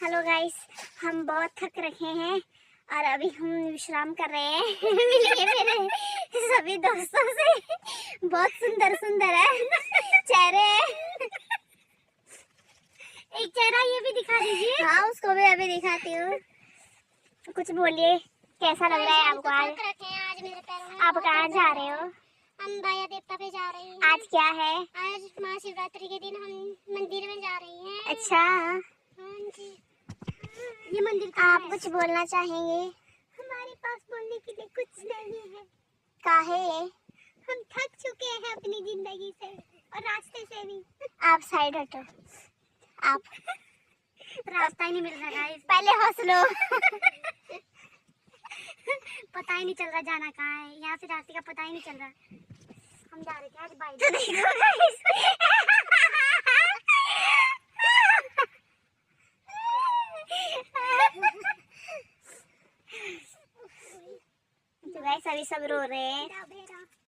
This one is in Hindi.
हेलो गाइस, हम बहुत थक रखे हैं और अभी हम विश्राम कर रहे हैं। मिलिए मेरे सभी दोस्तों से, बहुत सुंदर सुंदर है चेहरे। एक चेहरा ये भी दिखा दीजिए। हाँ, उसको भी अभी दिखाती हूँ। कुछ बोलिए, कैसा लग रहा है आपको? आज मेरे पैरों में आप कहाँ जा रहे हो? हम बाया देवता पे जा रहे हैं। आज क्या है? आज महाशिवरात्रि के दिन हम मंदिर में जा रही हैं। अच्छा, हाँ जी। ये मंदिर का आप कुछ बोलना चाहेंगे? हमारे पास बोलने के लिए कुछ नहीं है। काहे? हम थक चुके हैं अपनी जिंदगी से और रास्ते से भी। आप साइड हटो। आप रास्ता ही नहीं मिल रहा है। पहले हंस लो। पता ही नहीं चल रहा जाना कहाँ है। यहाँ से रास्ते का पता ही नहीं चल रहा। हम जा रहे थे आज बाइक। तो गाइस अभी सब रो रहे हैं।